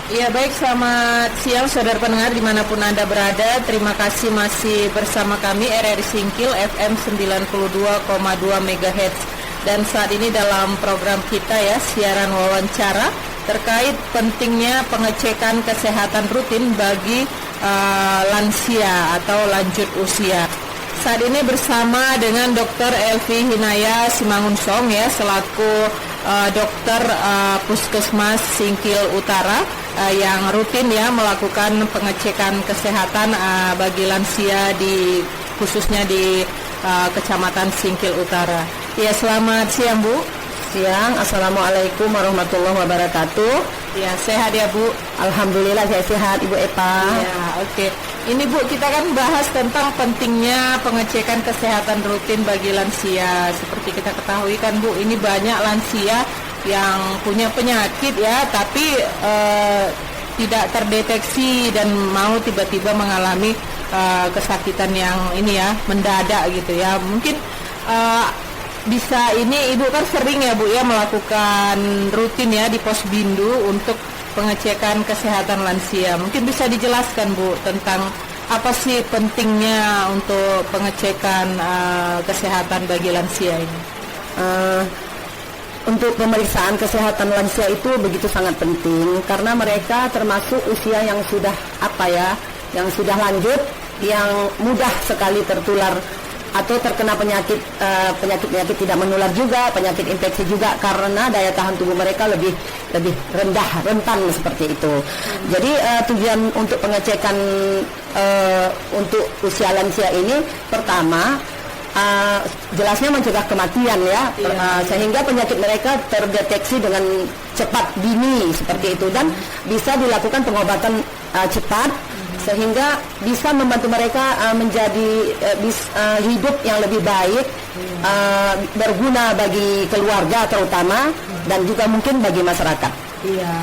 Ya baik, selamat siang saudara pendengar dimanapun Anda berada. Terima kasih masih bersama kami RRI Singkil FM 92,2 MHz. Dan saat ini dalam program kita ya, siaran wawancara terkait pentingnya pengecekan kesehatan rutin bagi lansia atau lanjut usia. Saat ini bersama dengan Dr. Elvi Hinaya Simangunsong ya, selaku dokter Puskesmas Singkil Utara yang rutin ya melakukan pengecekan kesehatan bagi lansia khususnya di Kecamatan Singkil Utara. Ya, selamat siang Bu. Siang, Assalamualaikum warahmatullahi wabarakatuh. Ya, sehat ya Bu? Alhamdulillah saya sehat, Ibu Epa. Ya, oke. Ini Bu, kita kan bahas tentang pentingnya pengecekan kesehatan rutin bagi lansia. Seperti kita ketahui kan Bu, ini banyak lansia yang punya penyakit ya, tapi tidak terdeteksi dan mau tiba-tiba mengalami kesakitan yang ini ya, mendadak gitu ya. Mungkin bisa ini Ibu kan sering ya Bu ya melakukan rutin ya di Posbindu untuk pengecekan kesehatan lansia. Mungkin bisa dijelaskan Bu tentang apa sih pentingnya untuk pengecekan kesehatan bagi lansia ini? Untuk pemeriksaan kesehatan lansia itu begitu sangat penting karena mereka termasuk usia yang sudah yang sudah lanjut, yang mudah sekali tertular atau terkena penyakit tidak menular juga, penyakit infeksi juga karena daya tahan tubuh mereka lebih rentan seperti itu. Jadi tujuan untuk pengecekan untuk usia lansia ini pertama jelasnya mencegah kematian ya, sehingga penyakit mereka terdeteksi dengan cepat dini seperti itu dan bisa dilakukan pengobatan cepat sehingga bisa membantu mereka menjadi hidup yang lebih baik, berguna bagi keluarga terutama dan juga mungkin bagi masyarakat. Iya,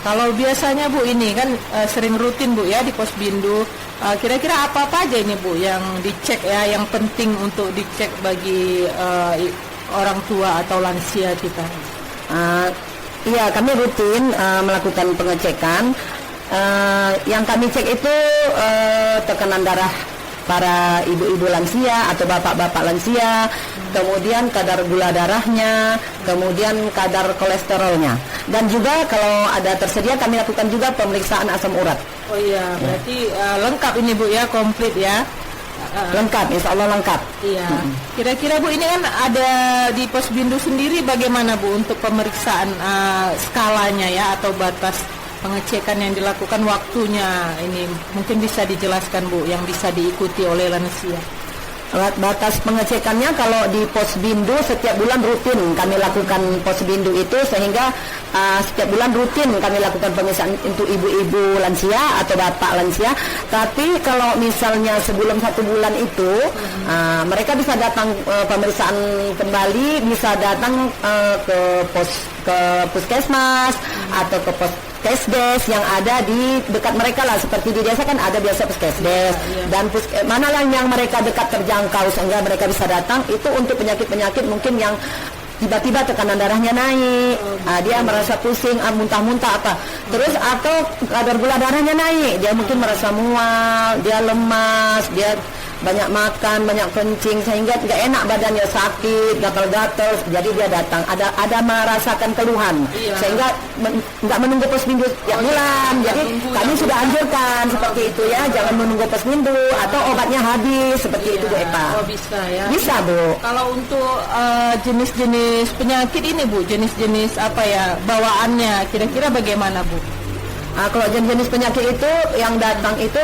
kalau biasanya Bu ini kan sering rutin Bu ya di Posbindu. Kira-kira apa aja ini Bu yang dicek ya, yang penting untuk dicek bagi orang tua atau lansia kita? Iya, kami rutin melakukan pengecekan. Yang kami cek itu tekanan darah para ibu-ibu lansia atau bapak-bapak lansia, kemudian kadar gula darahnya, kemudian kadar kolesterolnya, dan juga kalau ada tersedia kami lakukan juga pemeriksaan asam urat. Oh iya, berarti lengkap ini Bu ya, komplit ya. Lengkap, insya Allah lengkap. Iya. Kira-kira Bu ini kan ada di Posbindu sendiri bagaimana Bu untuk pemeriksaan skalanya ya atau batas pengecekan yang dilakukan, waktunya ini mungkin bisa dijelaskan Bu yang bisa diikuti oleh lansia. Batas pengecekannya kalau di Posbindu setiap bulan rutin kami lakukan Posbindu itu, sehingga setiap bulan rutin kami lakukan pemeriksaan untuk ibu-ibu lansia atau bapak lansia. Tapi kalau misalnya sebelum 1 bulan itu mereka bisa datang pemeriksaan kembali, bisa datang ke puskesmas atau ke Puskesdes yang ada di dekat mereka lah, seperti di desa kan ada biasa Puskesdes dan mana yang mereka dekat terjangkau sehingga mereka bisa datang. Itu untuk penyakit-penyakit mungkin yang tiba-tiba tekanan darahnya naik, dia merasa pusing, muntah-muntah apa, terus atau kadar gula darahnya naik, dia mungkin merasa mual, dia lemas, dia banyak makan, banyak kencing sehingga tidak enak badannya, sakit, gatal-gatal, jadi dia datang ada merasakan keluhan sehingga nggak menunggu Posbindu tiap bulan. Jadi kami sudah anjurkan seperti itu ya, jangan menunggu Posbindu atau obatnya habis seperti itu Bu Epa. Oh bisa ya. Bisa Bu. Kalau untuk jenis-jenis penyakit ini Bu, jenis-jenis apa ya bawaannya, kira-kira bagaimana Bu? Kalau jenis-jenis penyakit itu yang datang itu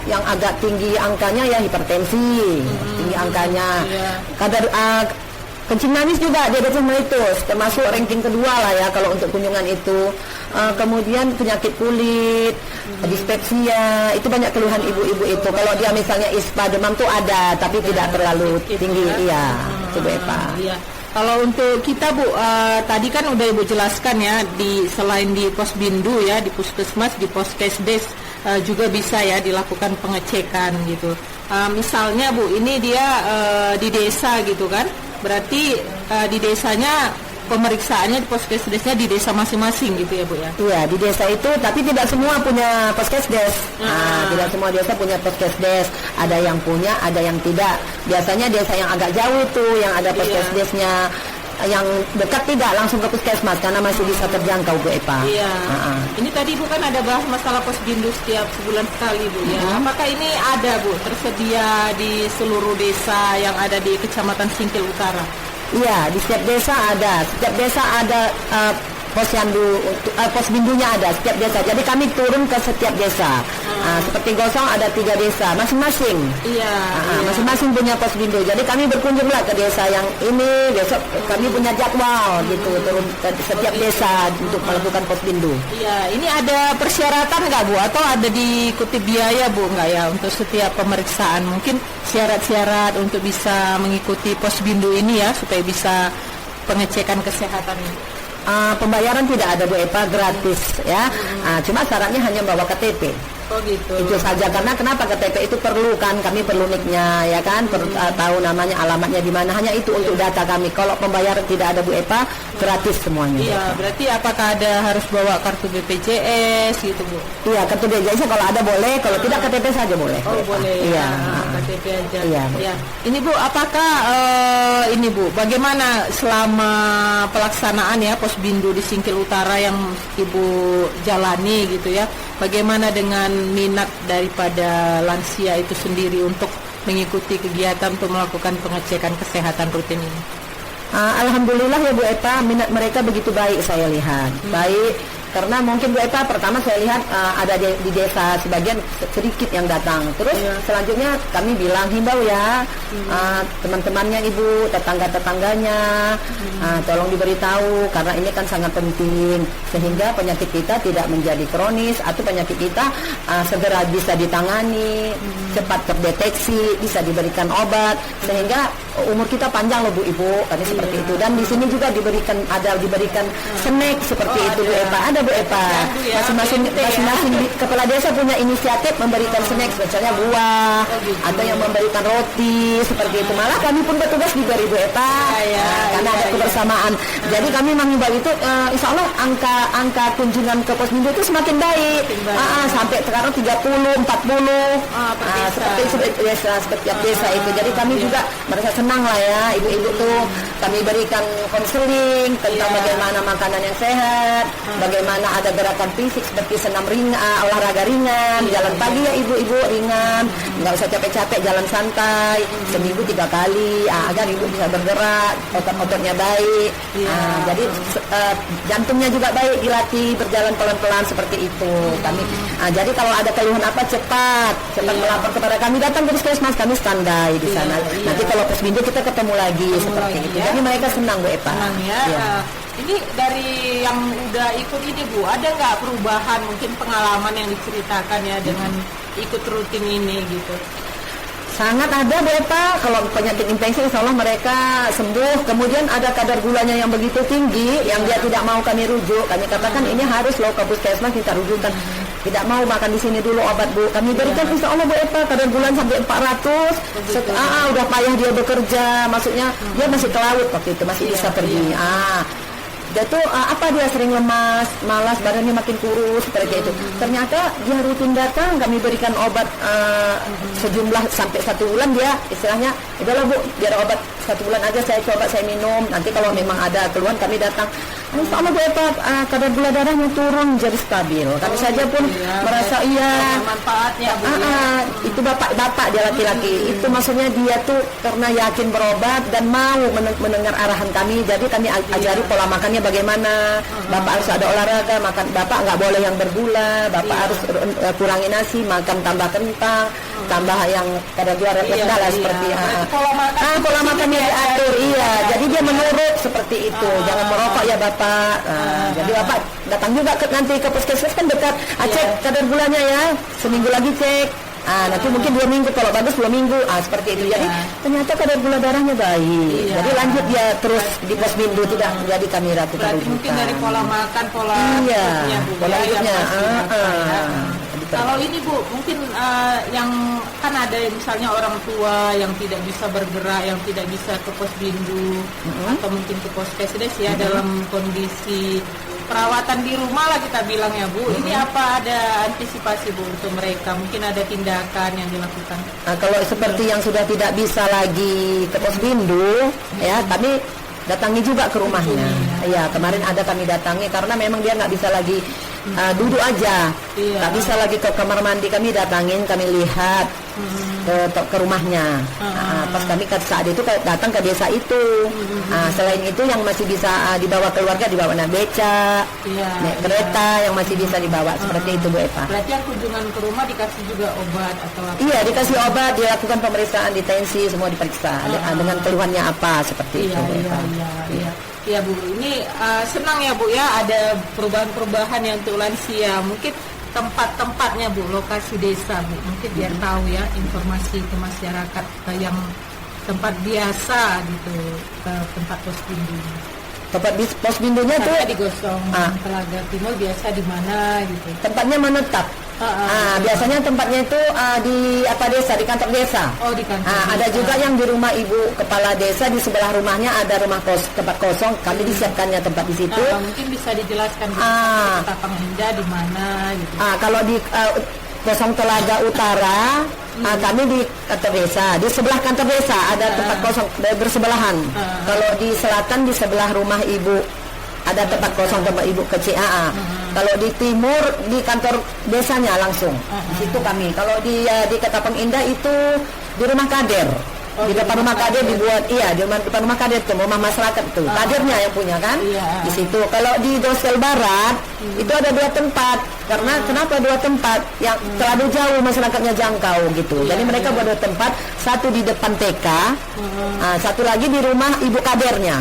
yang agak tinggi angkanya ya hipertensi, tinggi angkanya. Kadar kencing manis juga diabetes mellitus, termasuk ranking kedua lah ya kalau untuk kunjungan itu. Kemudian penyakit kulit, dispepsia, itu banyak keluhan ibu-ibu itu. Kalau dia misalnya ispa, demam tuh ada, tapi tidak terlalu tinggi. Iya, itu Bu Epa. Kalau untuk kita Bu, tadi kan udah Ibu jelaskan ya, selain di Posbindu ya, di Puskesmas, di Puskesdes juga bisa ya dilakukan pengecekan gitu. Misalnya Bu, ini dia di desa gitu kan, berarti di desanya pemeriksaannya di Poskesdesnya di desa masing-masing gitu ya Bu ya? Iya, di desa itu, tapi tidak semua punya Poskesdes. Tidak semua desa punya Poskesdes. Ada yang punya, ada yang tidak. Biasanya desa yang agak jauh itu yang ada Poskesdesnya. Yang dekat tidak langsung ke puskesmas karena masih bisa terjangkau Bu Epa. Iya. Ini tadi Bu kan ada bahas masalah posbindu setiap sebulan sekali Bu ya. Apakah ini ada Bu tersedia di seluruh desa yang ada di Kecamatan Singkil Utara? Iya, di setiap desa ada. Setiap desa ada posbindunya ada setiap desa. Jadi kami turun ke setiap desa. Seperti Gosong ada 3 desa masing-masing. Iya. Masing-masing punya posbindu. Jadi kami berkunjunglah ke desa yang ini. Besok kami punya jadwal gitu turun ke setiap desa untuk melakukan posbindu. Iya. Ini ada persyaratan nggak Bu? Atau ada diikuti biaya Bu nggak ya untuk setiap pemeriksaan? Mungkin syarat-syarat untuk bisa mengikuti posbindu ini ya supaya bisa pengecekan kesehatan ini. Pembayaran tidak ada Bu Epa, gratis ya. Cuma syaratnya hanya bawa KTP. Oh gitu. Itu saja, karena kenapa KTP itu perlu kan, kami perlu nicknya ya kan, tahu namanya, alamatnya di mana, hanya itu untuk data kami. Kalau pembayaran tidak ada Bu Epa, gratis semuanya. Iya, berarti apakah ada harus bawa kartu BPJS gitu Bu? Iya, kartu BPJS kalau ada boleh, kalau tidak KTP saja boleh. Oh boleh. Iya. KTP aja. Iya. Ya. Ini Bu, apakah ini Bu, bagaimana selama pelaksanaan ya posbindu di Singkil Utara yang Ibu jalani gitu ya? Bagaimana dengan minat daripada lansia itu sendiri untuk mengikuti kegiatan untuk melakukan pengecekan kesehatan rutin ini? Alhamdulillah ya Bu Epa, minat mereka begitu baik saya lihat. Baik, karena mungkin Bu Epa pertama saya lihat ada di desa sebagian sedikit yang datang. Terus selanjutnya kami bilang himbau ya teman-temannya Ibu, tetangga-tetangganya, tolong diberitahu karena ini kan sangat penting sehingga penyakit kita tidak menjadi kronis atau penyakit kita segera bisa ditangani, cepat terdeteksi, bisa diberikan obat sehingga umur kita panjang loh Bu Ibu, tadi seperti itu. Dan di sini juga diberikan snack seperti itu Bu Epa. Ada Bu Epa. Masing-masing kepala desa punya inisiatif memberikan snack, misalnya buah atau yang memberikan roti seperti itu. Malah kami pun bertugas diberi Bu Epa. Karena ada kebersamaan. Jadi kami mengimbau itu insya Allah angka kunjungan ke posbindu itu semakin baik. Sampai sekarang 30, 40. Seperti setiap desa itu. Jadi kami juga merasa senang lah ya, ibu-ibu tuh kami berikan konseling tentang bagaimana makanan yang sehat, bagaimana ada gerakan fisik seperti senam ringan, olahraga ringan, jalan pagi ya ibu-ibu ringan, nggak usah capek-capek, jalan santai, seminggu 3 kali, agar ibu bisa bergerak, otot-ototnya baik, jadi jantungnya juga baik dilatih, berjalan pelan-pelan seperti itu. Kami, jadi kalau ada keluhan apa cepat melapor kepada kami, datang ke puskesmas, kami standby di sana. Nanti kalau posbindu kita ketemu lagi seperti itu. Jadi mereka senang Bu Epa. Senang ya. Ini dari yang udah ikut ini Bu, ada nggak perubahan mungkin pengalaman yang diceritakan ya dengan ikut rutin ini gitu? Sangat ada Bu Epa. Kalau penyakit infeksi insya Allah mereka sembuh. Kemudian ada kadar gulanya yang begitu tinggi yang dia tidak mau kami rujuk. Kami katakan ini harus loh ke puskesmas kita rujukan. Tidak mau makan di sini dulu obat Bu. Kami berikan insya Allah Bu Epa kadar gula sampai 400. Udah payah dia bekerja. Maksudnya dia masih ke laut waktu itu, masih bisa pergi. Dia tuh dia sering lemas, malas, badannya makin kurus seperti itu. Ternyata dia rutin datang, kami berikan obat sejumlah sampai 1 bulan dia istilahnya, udahlah Bu, biar obat 1 bulan aja saya coba saya minum. Nanti kalau memang ada keluhan kami datang. Insya Allah Bu Epa, kadar gula darahnya turun jadi stabil. Kami saja pun merasa manfaatnya Bu. Itu bapak dia laki-laki. Itu maksudnya dia tuh karena yakin berobat dan mau mendengar arahan kami. Jadi kami ajari pola makannya bagaimana. Bapak harus ada olahraga, makan bapak nggak boleh yang bergula. Bapak harus kurangi nasi, makan tambah kentang, tambah yang kadar gula rendah lah seperti pola makannya diatur. Jadi dia menurut seperti itu. Jangan merokok ya bapak. Jadi bapak datang juga nanti ke puskesmas kan dekat, cek kadar gulanya ya, seminggu lagi cek. Nanti mungkin 2 minggu, kalau bagus 2 minggu, seperti itu. Jadi ternyata kadar gula darahnya baik. Jadi lanjut dia terus di posbindu, tidak jadi kami lakukan rujukan. Mungkin dari pola makan, pola hidupnya. hidupnya. Jadi Kalau Kalau ini Bu, mungkin yang kan ada misalnya orang tua yang tidak bisa bergerak, yang tidak bisa ke posbindu atau mungkin ke poskesdes ya, dalam kondisi perawatan di rumah lah kita bilang ya Bu. Ini apa ada antisipasi Bu untuk mereka? Mungkin ada tindakan yang dilakukan? Nah, kalau seperti yang sudah tidak bisa lagi ke posbindu, ya kami datangi juga ke rumahnya. Iya, kemarin ada kami datangi karena memang dia nggak bisa lagi duduk aja, nggak bisa lagi ke kamar mandi. Kami datangin, kami lihat ke rumahnya. Pas kami saat itu datang ke desa itu. Selain itu yang masih bisa dibawa keluarga, dibawa naik beca, naik kereta yang masih bisa dibawa seperti itu Bu Eva. Berarti yang kunjungan ke rumah dikasih juga obat atau apa? Iya, dikasih obat, dilakukan pemeriksaan di tensi, semua diperiksa dengan keluhannya apa seperti itu Bu Eva. Iya Bu, ini senang ya Bu ya, ada perubahan-perubahan yang untuk lansia. Mungkin tempat-tempatnya Bu, lokasi desa Bu, mungkin biar tahu ya informasi ke masyarakat yang tempat biasa gitu, ke tempat posbindu. Tempat posbindunya tuh di Gosong Telaga Timur biasa di mana gitu? Tempatnya menetap. Biasanya tempatnya itu di desa, di kantor desa. Oh, di kantor. Ada juga yang di rumah ibu kepala desa, di sebelah rumahnya ada tempat kosong. Kami disiapkannya tempat di situ. Mungkin bisa dijelaskan Ketapang Indah di mana gitu. Kalau di Gosong Telaga Utara, kami di kantor desa. Di sebelah kantor desa ada tempat kosong bersebelahan. Kalau di selatan di sebelah rumah ibu ada tempat kosong tempat ibu ke CAA. Kalau di timur di kantor desanya langsung. Di situ kami. Kalau di Ketapang Indah itu di rumah kader. Di depan rumah kader dibuat, di depan rumah kader itu rumah masyarakat itu. Kadernya yang punya kan? Di situ. Kalau di Dosel Barat itu ada 2 tempat. Karena kenapa 2 tempat? Yang terlalu jauh masyarakatnya jangkau gitu. Jadi mereka buat 2 tempat, satu di depan TK, satu lagi di rumah ibu kadernya.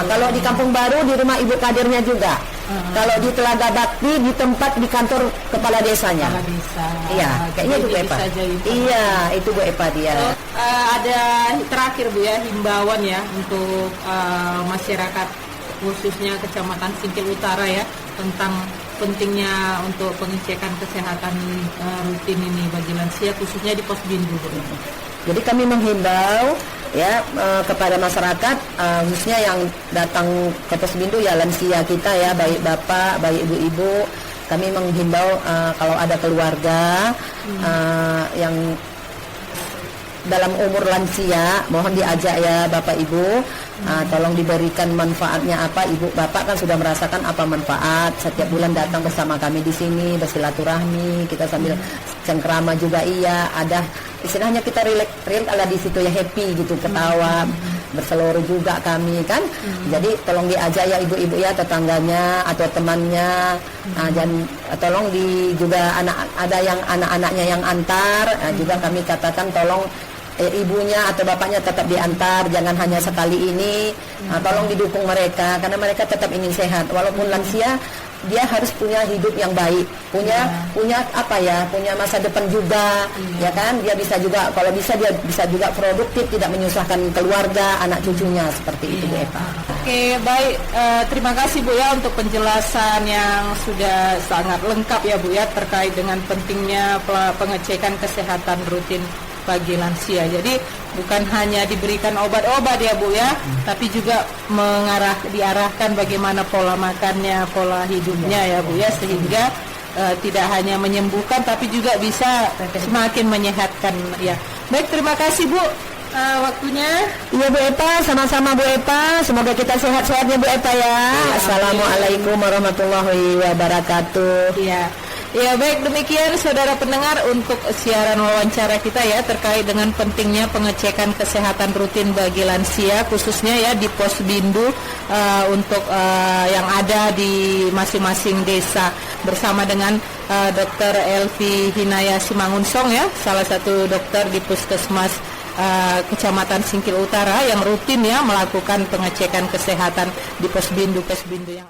Kalau di Kampung Baru di rumah ibu kadernya juga. Kalau di Telaga Bakti di tempat di kantor kepala desanya. Iya, kayaknya itu Bu Eva. Iya, itu Bu Eva dia. Ada terakhir Bu ya, himbauan ya untuk masyarakat khususnya Kecamatan Singkil Utara ya, tentang pentingnya untuk pengecekan kesehatan rutin ini bagi lansia khususnya di posbindu. Jadi kami menghimbau ya kepada masyarakat khususnya yang datang ke posbindu ya, lansia kita ya, baik bapak, baik ibu-ibu. Kami menghimbau kalau ada keluarga yang dalam umur lansia, mohon diajak ya Bapak Ibu, tolong diberikan manfaatnya apa. Ibu Bapak kan sudah merasakan apa manfaat. Setiap bulan datang bersama kami di sini bersilaturahmi, kita sambil cengkrama juga ada istilahnya kita relax ala di situ ya, happy gitu, ketawa, berseluruh juga kami kan. Jadi tolong diajak ya ibu-ibu ya, tetangganya atau temannya, dan tolong juga ada yang anak-anaknya yang antar, juga kami katakan tolong ibunya atau bapaknya tetap diantar, jangan hanya sekali ini. Tolong didukung mereka karena mereka tetap ingin sehat walaupun lansia. Dia harus punya hidup yang baik, punya masa depan juga, ya kan? Dia bisa juga, kalau bisa dia bisa juga produktif, tidak menyusahkan keluarga, anak cucunya, seperti itu Bu Eva. Oke, baik, terima kasih Bu ya untuk penjelasan yang sudah sangat lengkap ya Bu ya, terkait dengan pentingnya pengecekan kesehatan rutin bagi lansia. Jadi bukan hanya diberikan obat-obat ya Bu ya, tapi juga diarahkan bagaimana pola makannya, pola hidupnya ya Bu ya, sehingga tidak hanya menyembuhkan tapi juga bisa semakin menyehatkan ya. Baik, terima kasih Bu waktunya. Iya Bu Eva, sama-sama Bu Eva. Semoga kita sehat-sehatnya Bu Eva ya. Assalamualaikum warahmatullahi wabarakatuh. Iya. Ya baik, demikian saudara pendengar untuk siaran wawancara kita ya, terkait dengan pentingnya pengecekan kesehatan rutin bagi lansia khususnya ya di posbindu untuk yang ada di masing-masing desa, bersama dengan Dr. Elvi Hinaya Simangunsong ya, salah satu dokter di Puskesmas Kecamatan Singkil Utara yang rutin ya melakukan pengecekan kesehatan di posbindu yang